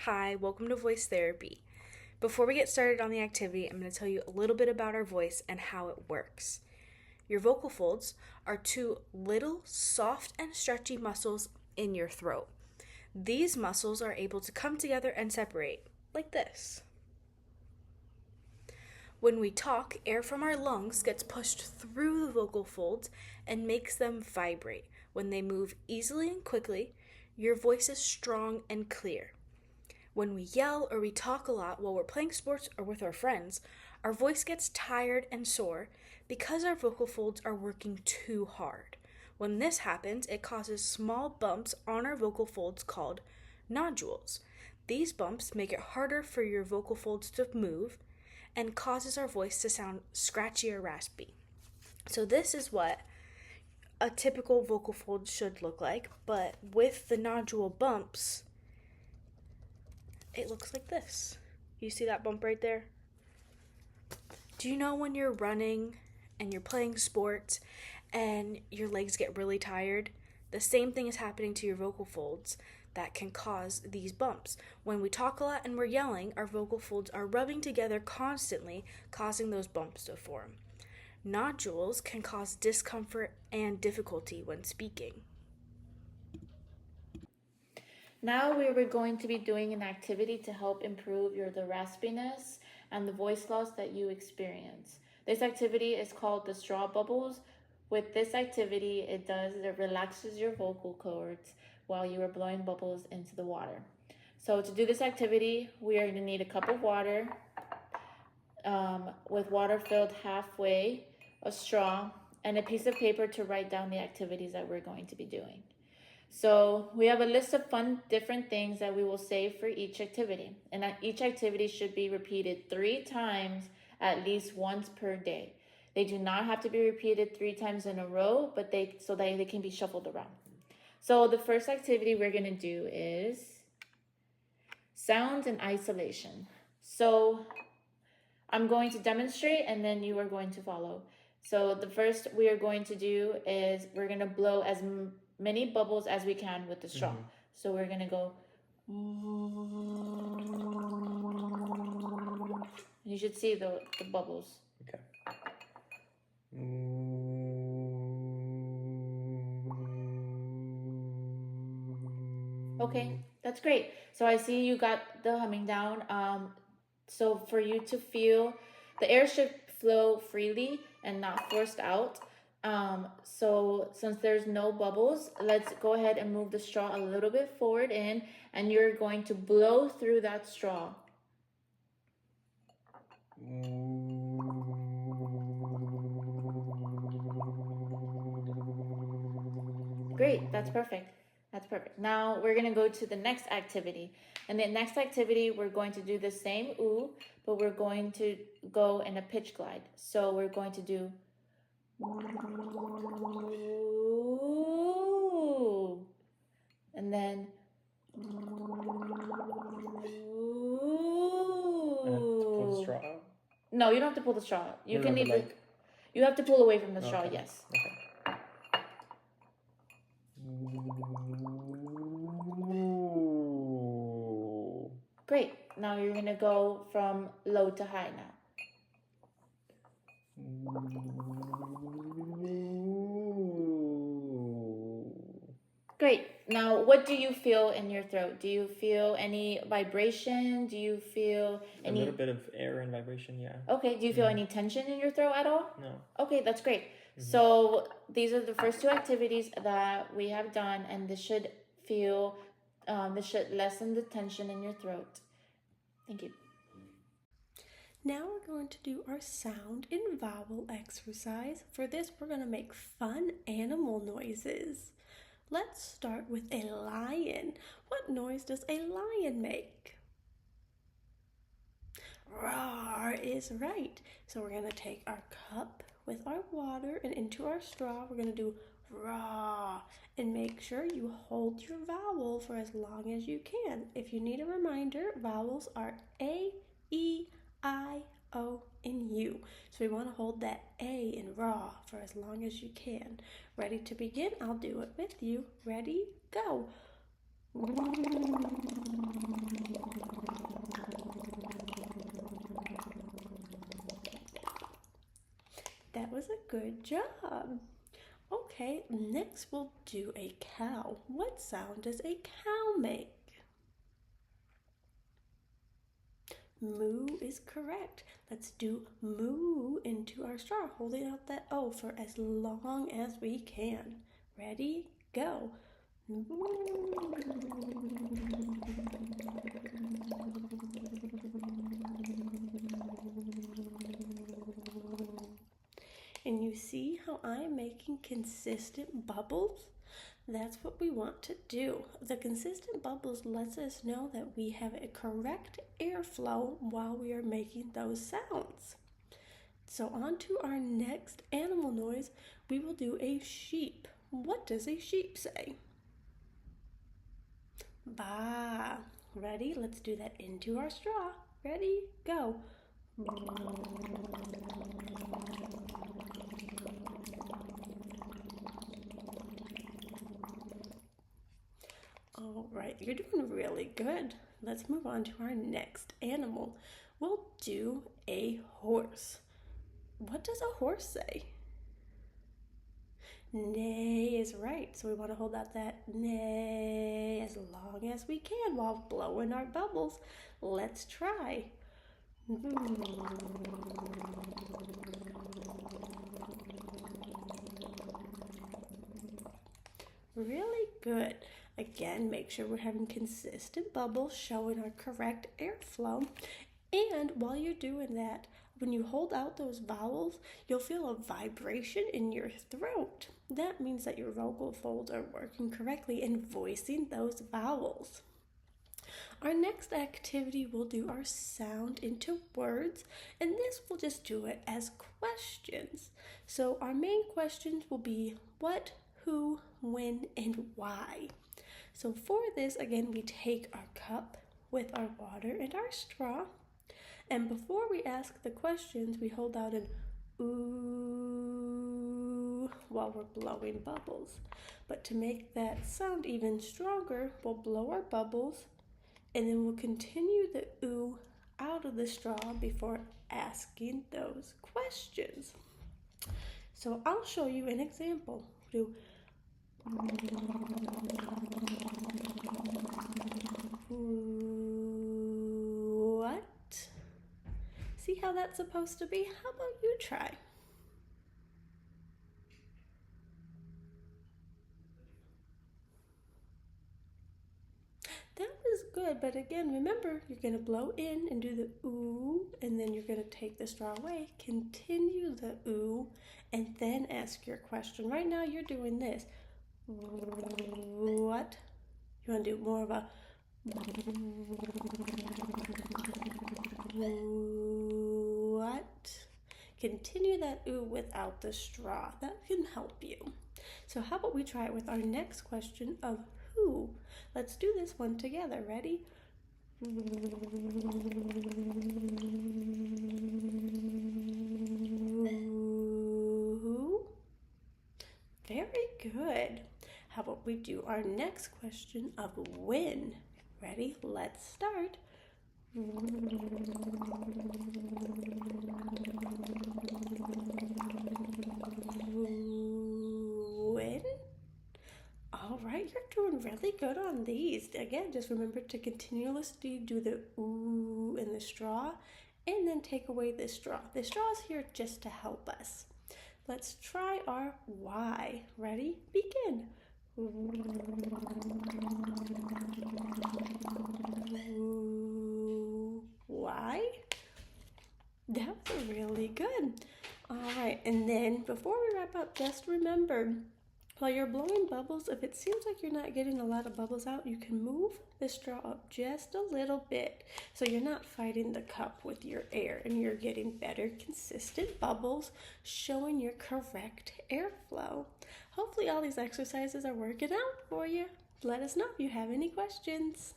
Hi, welcome to Voice Therapy. Before we get started on the activity, I'm going to tell you a little bit about our voice and how it works. Your vocal folds are two little, soft, and stretchy muscles in your throat. These muscles are able to come together and separate, like this. When we talk, air from our lungs gets pushed through the vocal folds and makes them vibrate. When they move easily and quickly, your voice is strong and clear. When we yell or we talk a lot while we're playing sports or with our friends, our voice gets tired and sore because our vocal folds are working too hard. When this happens, it causes small bumps on our vocal folds called nodules. These bumps make it harder for your vocal folds to move and causes our voice to sound scratchy or raspy. So this is what a typical vocal fold should look like, but with the nodule bumps, it looks like this. You see that bump right there? Do you know when you're running and you're playing sports and your legs get really tired? The same thing is happening to your vocal folds that can cause these bumps. When we talk a lot and we're yelling, our vocal folds are rubbing together constantly, causing those bumps to form. Nodules can cause discomfort and difficulty when speaking. Now we were going to be doing an activity to help improve the raspiness and the voice loss that you experience. This activity is called the straw bubbles. With this activity, it relaxes your vocal cords while you are blowing bubbles into the water. So to do this activity, we are going to need a cup of water with water filled halfway, a straw, and a piece of paper to write down the activities that we're going to be doing. So we have a list of fun different things that we will say for each activity. And each activity should be repeated 3 times at least once per day. They do not have to be repeated 3 times in a row, but they can be shuffled around. So the first activity we're going to do is sounds in isolation. So I'm going to demonstrate and then you are going to follow. So the first we are going to do is we're going to blow as many bubbles as we can with the straw. So we're going to go. You should see the bubbles. Okay. Okay, that's great. So I see you got the humming down. So for you to feel, the air should flow freely and not forced out. So since there's no bubbles, let's go ahead and move the straw a little bit forward in, and you're going to blow through that straw. Great, that's perfect. That's perfect. Now we're going to go to the next activity. And the next activity, we're going to do the same ooh, but we're going to go in a pitch glide. So we're going to do ooh, and then Pull the straw out? No, you don't have to pull the straw out. You can leave like... You have to pull away from the straw, Okay. yes. Okay. Great. Now you're going to go from low to high now. Great. Now, what do you feel in your throat? Do you feel any vibration? Do you feel any... A little bit of air and vibration, yeah. Okay. Do you feel any tension in your throat at all? No. Okay, that's great. So these are the first 2 activities that we have done, and this should lessen the tension in your throat. Thank you. Now we're going to do our sound and vowel exercise. For this, we're going to make fun animal noises. Let's start with a lion. What noise does a lion make? Roar is right. So we're going to take our cup with our water and into our straw. We're going to do raw, and make sure you hold your vowel for as long as you can. If you need a reminder, vowels are A, E, I, O, and U. So we want to hold that A in raw for as long as you can. Ready to begin? I'll do it with you. Ready? Go. That was a good job. Okay, next we'll do a cow. What sound does a cow make? Moo is correct. Let's do moo into our straw, holding out that O for as long as we can. Ready? Go. And you see how I'm making consistent bubbles? That's what we want to do. The consistent bubbles lets us know that we have a correct airflow while we are making those sounds. So on to our next animal noise, we will do a sheep. What does a sheep say? Ba. Ready? Let's do that into our straw. Ready? Go. All right, you're doing really good. Let's move on to our next animal. We'll do a horse. What does a horse say? Neigh is right. So we want to hold out that neigh as long as we can while blowing our bubbles. Let's try. Really good. Again, make sure we're having consistent bubbles showing our correct airflow. And while you're doing that, when you hold out those vowels, you'll feel a vibration in your throat. That means that your vocal folds are working correctly and voicing those vowels. Our next activity, we'll do our sound into words, and this we'll just do it as questions. So our main questions will be what, who, when, and why. So for this, again, we take our cup with our water and our straw, and before we ask the questions, we hold out an ooh while we're blowing bubbles. But to make that sound even stronger, we'll blow our bubbles, and then we'll continue the ooh out of the straw before asking those questions. So I'll show you an example. Do what? See how that's supposed to be? How about you try? That was good, but again, remember, you're going to blow in and do the ooh, and then you're going to take the straw away, continue the ooh, and then ask your question. Right now, you're doing this. What? You want to do more of a what? Continue that ooh without the straw. That can help you. So how about we try it with our next question of who? Let's do this one together. Ready? Who? Very good. How about we do our next question of when? Ready? Let's start. When? All right, you're doing really good on these. Again, just remember to continuously do the ooh in the straw and then take away the straw. The straw is here just to help us. Let's try our why. Ready? Begin. Why? That was really good. All right, and then before we wrap up, just remember, while you're blowing bubbles, if it seems like you're not getting a lot of bubbles out, you can move the straw up just a little bit so you're not fighting the cup with your air and you're getting better consistent bubbles showing your correct airflow. Hopefully all these exercises are working out for you. Let us know if you have any questions.